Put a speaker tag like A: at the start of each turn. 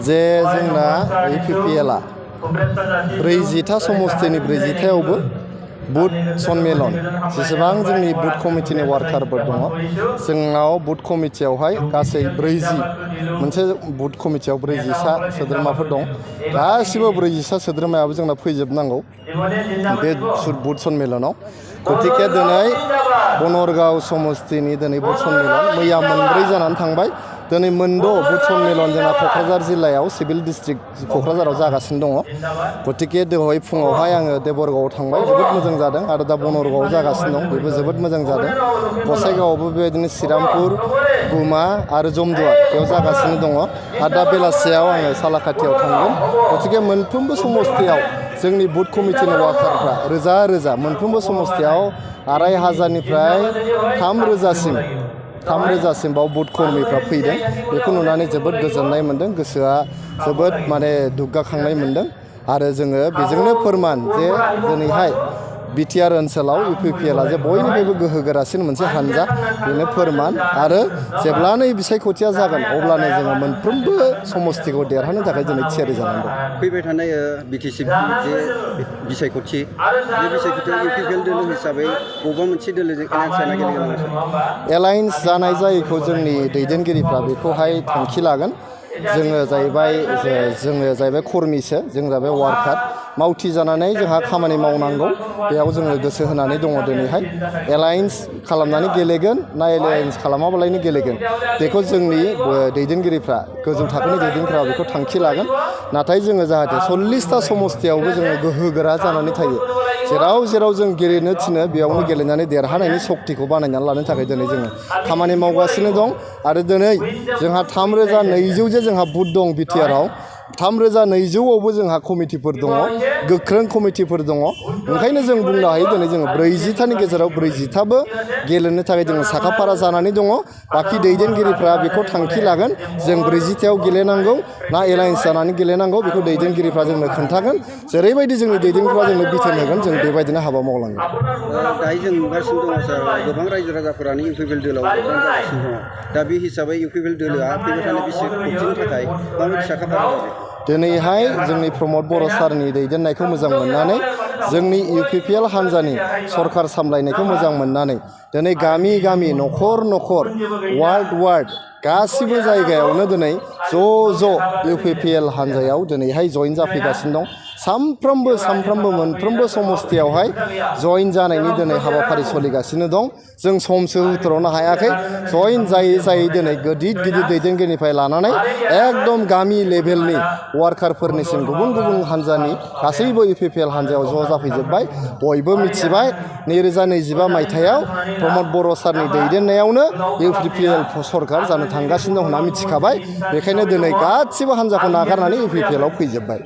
A: जे जोंना UPPLआ 40था समस्तिनि 40थायावबो बुथ सन्मेलन जेसेबां जोंनि बुथ कमिटिनि वार्कारफोर दङ जोंनाव बुथ कमिटियावहाय गासै 40 मोनसे बुथ कमिटियाव 40सा सोद्रोमाफोर दं गासिबो 40सा सोद्रोमायाबो जोंना फैजोबनांगौ बे बुथ सन्मेलनाव गतिके दिनै बनरगाव समस्तिनि दिनै बुथ सन्मेलन मैया 4 जानानै थांबाय दिनै 6 बुथ सन्मेलन जोंना क'क्राझार जिल्लायाव सिभिल डिस्ट्रिक्ट क'क्राझाराव जागासिनो दङ गतिके दहाय फुङावहाय आङो देबरगावआव थांबाय जोबोद मोजां जादों आरो दा बनरगावआव जागासिनो दं बेबो जोबोद मोजां जादों गसाइगावआवबो बेबायदिनो श्रीरामपुर गुमा आरो जमदुवार बेयाव जागासिनो दङ आरो दा बेलासियाव आङो सालाकाटियाव थांगोन गतिके मोनफ्रोमबो समस्तियाव जोंनि बुथ कमिटिनि वार्कारफ्रा रोजा रोजा मोनफ्रोमबो समस्तियाव 2500निफ्राय 3000सिम बाव बुथ कर्मीफ्रा फैदों बेखौ नुनानै जोबोद गोजोननाय मोनदों गोसोआ जोबोद माने दुगाखांनाय मोनदों आरो जोङो बेजोंनो फोरमान जे दिनैहाय Btr ओनसोलाव UPPLआ जे बयनिफ्रायबो गोहोगोरासिन मोनसे हानजा बेनो फोरमान आरो जेब्लानो बिसायख'थिया जागोन अब्लानो जोङो मोनफ्रोमबो समस्तिखौ देरहानो थाखाय दिनै थियारि जानानै दं
B: फैबाय थानाय BTC जे बिसायख'थि बे बिसायख'थियाव UPPL दोलो हिसाबै बबेबा मोनसे दोलोजों एलायन्स जाना गेलेगोन
A: एलायन्स जानाय जायैखौ जोंनि दैदेनगिरिफ्रा बेखौहाय थांखि लागोन जोङो जाहैबाय कर्मीसो जों जाबाय वार्कार मावथि जानानै जोंहा खामानि मावनांगौ बेयाव जोङो गोसो होनानै दङ दिनैहाय एलायन्स खालामनानै गेलेगोन ना एलायन्स खालामाबालायनो गेलेगोन बेखौ जोंनि दैदेनगिरिफ्रा गोजौ थाखोनि दैदेनगिरिफ्रा बेखौ थांखि लागोन नाथाय जोङो जाहाथे 40ता समस्तियावबो जोङो गोहोगोरा जानानै थायो जेराव जों गेलेनो थिनो बेयावनो गेलेनानै देरहानायनि सक्तिखौ बानायनानै लानो थाखाय दिनै जोङो खामानि मावगासिनो दं आरो दिनै जोंहा 3200 जे जोंहा बुथ दं बिटिआरआव 3200आवबो जोंहा कमिटिफोर दङ गोख्रों कमिटिफोर दङ ओंखायनो जों बुंनो हायो दिनै जोङो 40थानि गेजेराव 40थाबो गेलेनो थाखाय जोङो साखाफारा जानानै दङ बाखि दैदेनगिरिफ्रा बेखौ थांखि लागोन जों 40थायाव गेलेनांगौ ना एलायन्स जानानै गेलेनांगौ बेखौ दैदेनगिरिफ्रा जोंनो खोन्थागोन जेरैबायदि जोंनि दैदेनगिरिफ्रा जोंनो बिथोन होगोन जों बेबायदिनो हाबा मावलांगोन
B: दायो जों नुगासिनो दङ सार गोबां रायजो राजाफोरानो UPPL दोलोआव जागासिनो दङ दा बे हिसाबै UPPL दोलोआ फैबाय थानाय बिसायख'थिनि थाखाय माबायदि साखाफारा जादों
A: दिनैहाय जोंनि प्रमद बर' सारनि दैदेननायखौ मोजां मोननानै जोंनि UPPL हान्जानि सरकार सामलायनायखौ मोजां मोननानै दिनै गामि न'खर वार्ड गासिबो जायगायावनो दिनै ज' UPPL हान्जायाव दिनैहाय जइन जाफैगासिनो दं सामफ्रोमबो मोनफ्रोमबो समस्तियावहाय जइन जानायनि दिनै हाबाफारि सोलिगासिनो दं जों समसो होथ'नो हायाखै जइन जायै दिनै गिदिर दैदेनगिरिनिफ्राय लानानै एकदम गामि लेभेलनि वार्कारफोरनिसिम गुबुन हान्जानि गासैबो UPPL हान्जायाव ज' जाफैजोब्बाय बयबो मिथिबाय 2025 मायथाइयाव प्रमद बर' सारनि दैदेननायावनो UPPL सरकार जानो थांगासिनो दं होनना मिथिखाबाय बेखायनो दिनै गासिबो हान्जाखौ नागारनानै UPPLआव फैजोब्बाय